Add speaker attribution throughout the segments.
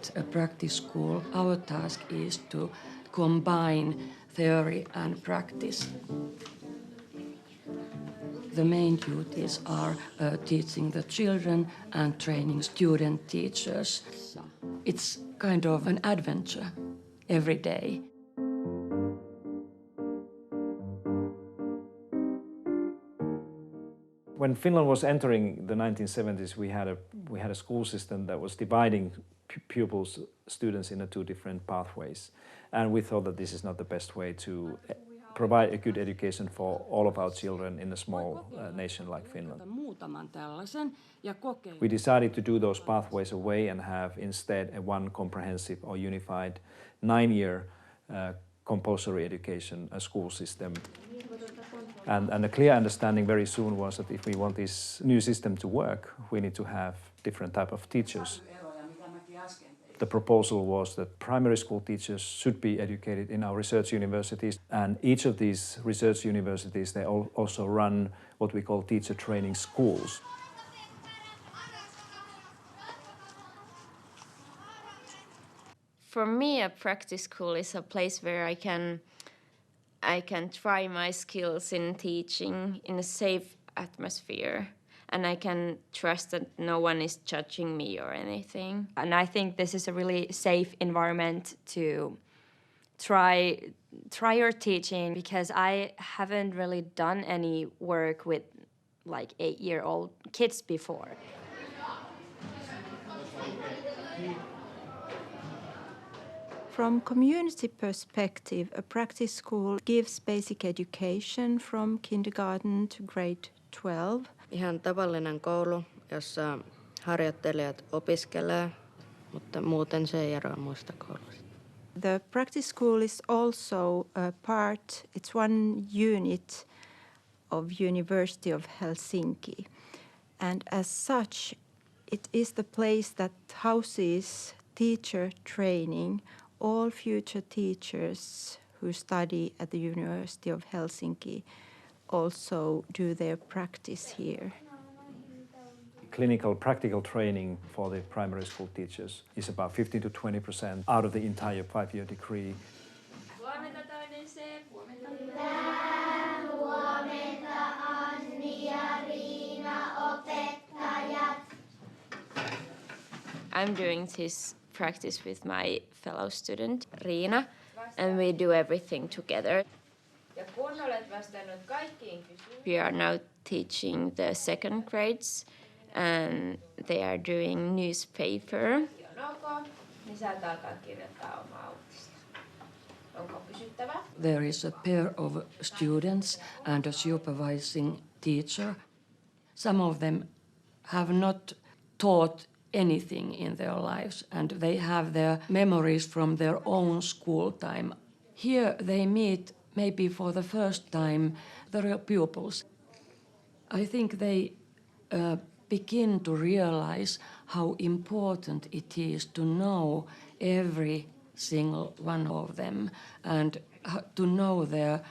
Speaker 1: At a practice school, our task is to combine theory and practice. The main duties are teaching the children and training student teachers. It's kind of an adventure every day.
Speaker 2: When Finland was entering the 1970s, we had a school system that was dividing pupils, students, into two different pathways. And we thought that this is not the best way to provide a good education for all of our children in a small nation like Finland. We decided to do those pathways away and have instead a one comprehensive or unified 9-year compulsory education school system. And a clear understanding very soon was that if we want this new system to work, we need to have different type of teachers. The proposal was that primary school teachers should be educated in our research universities, and each of these research universities, they also run what we call teacher training schools.
Speaker 3: For me, a practice school is a place where I can try my skills in teaching in a safe atmosphere, and I can trust that no one is judging me or anything.
Speaker 4: And I think this is a really safe environment to try your teaching, because I haven't really done any work with like 8-year-old kids before.
Speaker 5: From community perspective, a practice school gives basic education from kindergarten to grade 12.
Speaker 6: Ihan tavallinen koulu, jossa harjoittelijat opiskelee, mutta muuten se ei eroa muista kouluista.
Speaker 5: The practice school is also it's one unit of University of Helsinki. And as such, it is the place that houses teacher training. All future teachers who study at the University of Helsinki also do their practice here.
Speaker 2: Clinical practical training for the primary school teachers is about 15% to 20% out of the entire 5-year degree.
Speaker 3: Huomenta toinen se, huomenta.
Speaker 7: Huomenta Anni ja Riina opettajat.
Speaker 3: I'm doing this practice with my fellow student, Riina, and we do everything together. We are now teaching the second grades, and they are doing newspaper.
Speaker 1: There is a pair of students and a supervising teacher. Some of them have not taught anything in their lives, and they have their memories from their own school time. Here they meet maybe for the first time the real pupils. I think they begin to realize how important it is to know every single one of them and to know their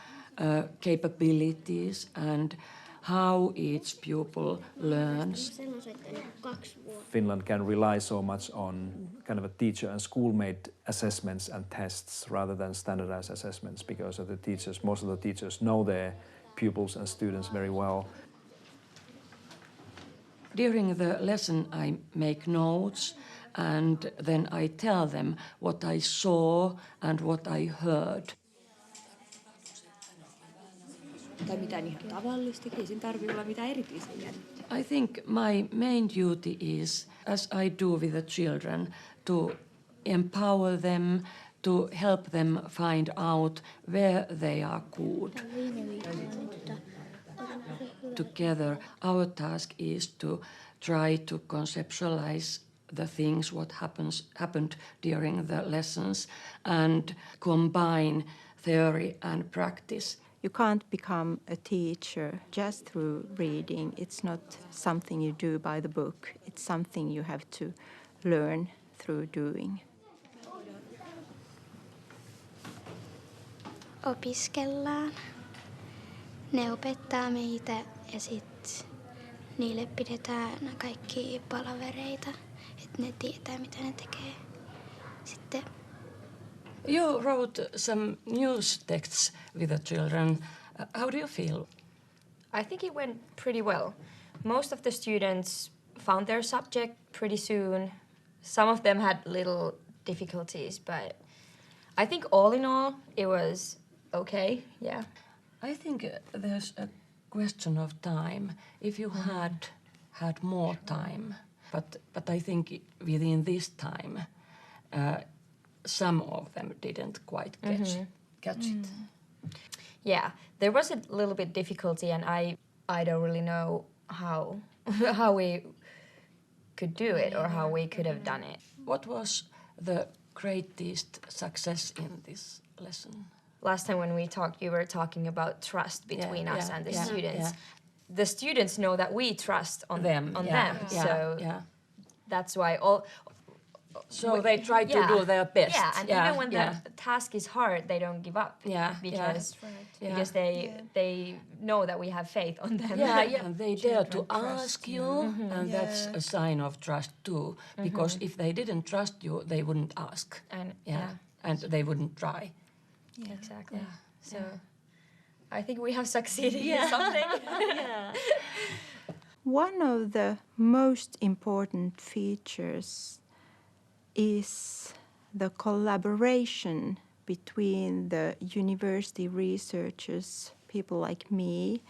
Speaker 1: capabilities and how each pupil learns.
Speaker 2: Finland can rely so much on kind of a teacher and school-made assessments and tests rather than standardized assessments, because of the teachers, most of the teachers know their pupils and students very well.
Speaker 1: During the lesson I make notes, and then I tell them what I saw and what I heard.
Speaker 4: Tai mitään ihan tavallistakin, ei sen tarvitse olla mitään erityisen jännittävää.
Speaker 1: I think my main duty is, as I do with the children, to empower them, to help them find out where they are good. Together, our task is to try to conceptualize the things what happened during the lessons and combine theory and practice.
Speaker 5: You can't become a teacher just through reading. It's not something you do by the book. It's something you have to learn through doing.
Speaker 7: Opiskellaan. Ne opettaa meitä ja sitten niille pidetään kaikki palavereita, että ne tietää mitä ne tekee. sitten.
Speaker 1: You wrote some news texts with the children. How do you feel?
Speaker 4: I think it went pretty well. Most of the students found their subject pretty soon. Some of them had little difficulties, but I think all in all, it was okay, yeah.
Speaker 1: I think there's a question of time. If you had more time, but I think within this time, some of them didn't quite catch it.
Speaker 4: Yeah, there was a little bit difficulty, and I don't really know how we could do it or how we could have done it.
Speaker 1: What was the greatest success in this lesson?
Speaker 4: Last time when we talked, you were talking about trust between us and the students.
Speaker 1: Yeah.
Speaker 4: The students know that we trust on them. So that's why
Speaker 1: So they try to do their best.
Speaker 4: Yeah, and even when the task is hard, they don't give up. Because they know that we have faith on them.
Speaker 1: And they dare to ask you, and that's a sign of trust too. Because if they didn't trust you, they wouldn't ask. And they wouldn't try.
Speaker 4: Yeah, exactly. So I think we have succeeded in something.
Speaker 5: One of the most important features is the collaboration between the university researchers, people like me,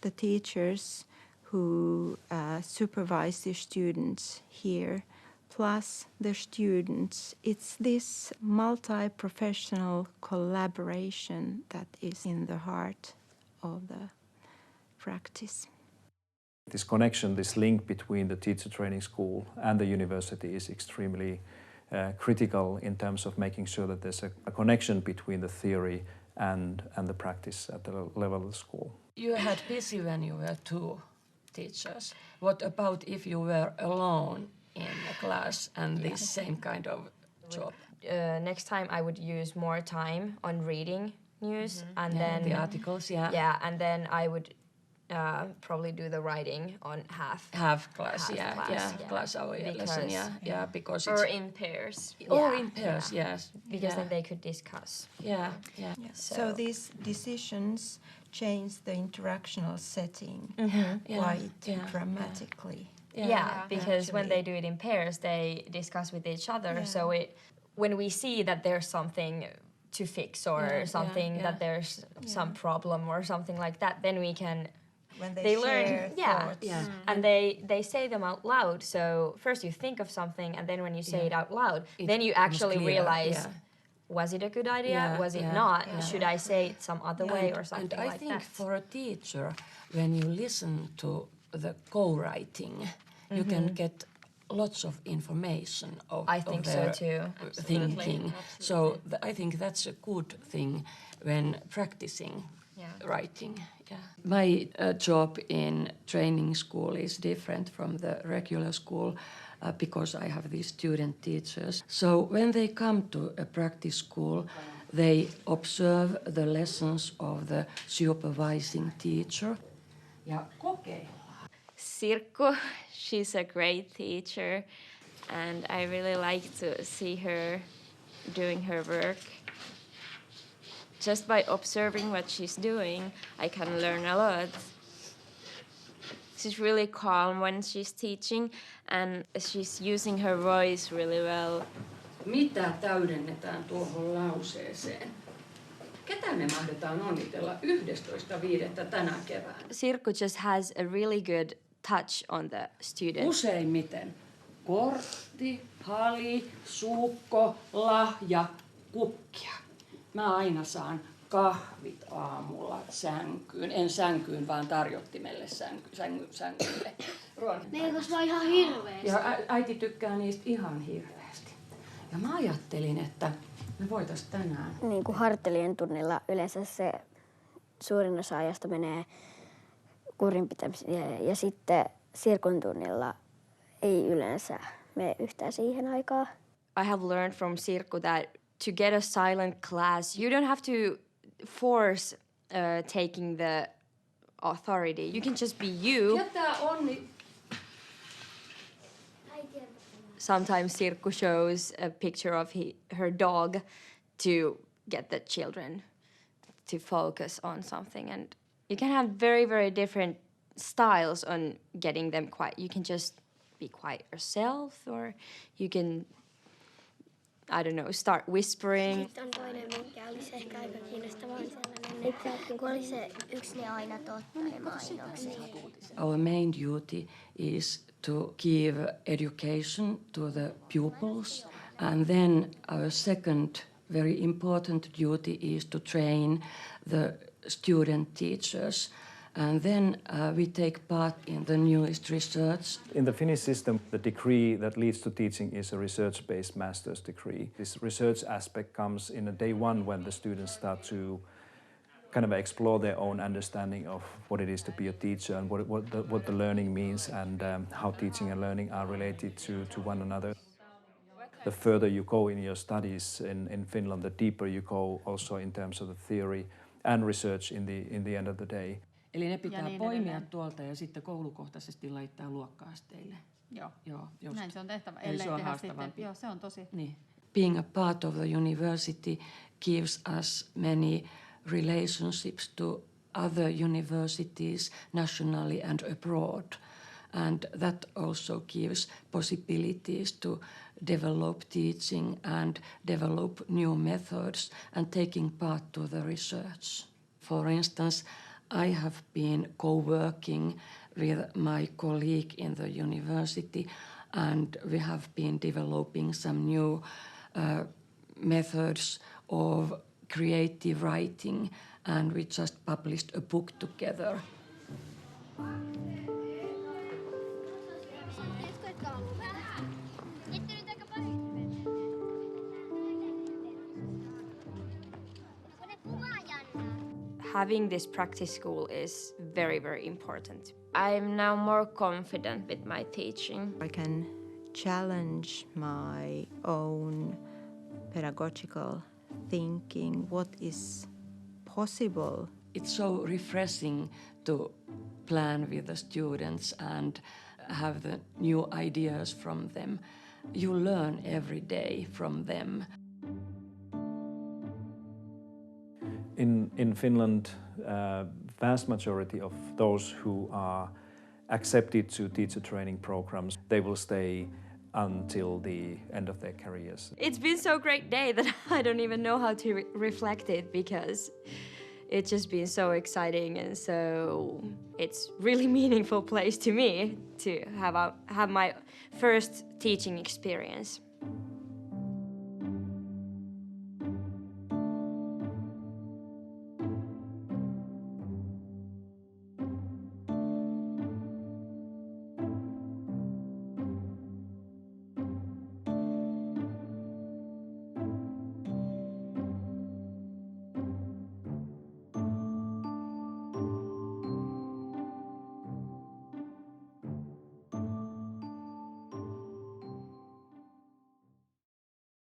Speaker 5: the teachers who supervise the students here, plus the students. It's this multi-professional collaboration that is in the heart of the practice.
Speaker 2: This connection, this link between the teacher training school and the university is extremely critical in terms of making sure that there's a connection between the theory and the practice at the level of the school.
Speaker 1: You had busy when you were 2 teachers. What about if you were alone in a class and this same kind of job?
Speaker 4: Next time I would use more time on reading news and then
Speaker 1: the articles,
Speaker 4: and then I would probably do the writing on half
Speaker 1: class, class hour lesson, because
Speaker 4: or in pairs.
Speaker 1: Or in pairs, yes.
Speaker 4: Because then they could discuss.
Speaker 5: So these decisions change the interactional setting quite dramatically.
Speaker 4: Because when they do it in pairs, they discuss with each other. So when we see that there's something to fix or something that there's some problem or something like that, then we can.
Speaker 5: When they
Speaker 4: learn
Speaker 5: thoughts.
Speaker 4: And they say them out loud. So first you think of something, and then when you say it out loud, then you actually realize, was it a good idea? Was it not? Should I say it some other way or something like that?
Speaker 1: And I think for a teacher, when you listen to the co-writing, you can get lots of information of their thinking. So I think that's a good thing when practicing writing. My job in training school is different from the regular school because I have these student teachers. So when they come to a practice school, they observe the lessons of the supervising teacher.
Speaker 3: Sirkku, she's a great teacher, and I really like to see her doing her work. Just by observing what she's doing, I can learn a lot. She's really calm when she's teaching, and she's using her voice really well.
Speaker 1: Mitä täydennetään tuohon lauseeseen? Ketä me mahdetaan onnitella 11.5. tänä keväänä?
Speaker 4: Sirkku just has a really good touch on the student.
Speaker 1: Useimmiten kortti, hali, suukko, lahja, kukkia. Mä aina saan kahvit aamulla sänkyyn. En sänkyyn, vaan tarjottimelle sänkylle.
Speaker 7: Ne kasvaa ihan hirveästi.
Speaker 1: Ja äiti tykkää niistä ihan hirveästi. Ja mä ajattelin, että me voitais tänään.
Speaker 8: Niin kuin harjoittelien tunnilla yleensä se suurin osa ajasta menee kurinpitämiseen. Ja sitten Sirkun tunnilla ei yleensä mene yhtään siihen aikaan.
Speaker 4: I have learned from Sirkku that to get a silent class, you don't have to force taking the authority. You can just be you.
Speaker 1: Ketä onni?
Speaker 4: sometimes Sirkku shows a picture of her dog to get the children to focus on something. And you can have very, very different styles on getting them quiet. You can just be quiet yourself, or you can, I don't know, start whispering.
Speaker 7: Sitten on toinen, mikä olisi ehkä aika kiinnostava, on sellainen, kun oli se yksi ne aina totta ne mainokset.
Speaker 1: Our main duty is to give education to the pupils, and then our second very important duty is to train the student teachers. And then we take part in the newest research.
Speaker 2: In the Finnish system, the degree that leads to teaching is a research-based master's degree. This research aspect comes in a day one when the students start to kind of explore their own understanding of what it is to be a teacher and what the learning means, and how teaching and learning are related to one another. The further you go in your studies in Finland, the deeper you go also in terms of the theory and research in the end of the day.
Speaker 1: Eli ne pitää
Speaker 9: niin
Speaker 1: poimia
Speaker 9: edelleen.
Speaker 1: tuolta ja sitten koulukohtaisesti laittaa luokka-asteille.
Speaker 9: Joo,
Speaker 1: just.
Speaker 9: näin se on tehtävä,
Speaker 1: Eli
Speaker 9: ellei
Speaker 1: se on
Speaker 9: tehdä
Speaker 1: haastavampi.
Speaker 9: sitten. Joo, se on tosi.
Speaker 1: Niin. Being a part of the university gives us many relationships to other universities nationally and abroad. And that also gives possibilities to develop teaching and develop new methods and taking part to the research. For instance, I have been co-working with my colleague in the university, and we have been developing some new methods of creative writing, and we just published a book together.
Speaker 4: Having this practice school is very, very important.
Speaker 3: I'm now more confident with my teaching.
Speaker 5: I can challenge my own pedagogical thinking, what is possible.
Speaker 1: It's so refreshing to plan with the students and have the new ideas from them. You learn every day from them.
Speaker 2: In Finland, vast majority of those who are accepted to teacher training programs, they will stay until the end of their careers.
Speaker 4: It's been so great day that I don't even know how to reflect it, because it's just been so exciting, and so it's really meaningful place to me to have my first teaching experience.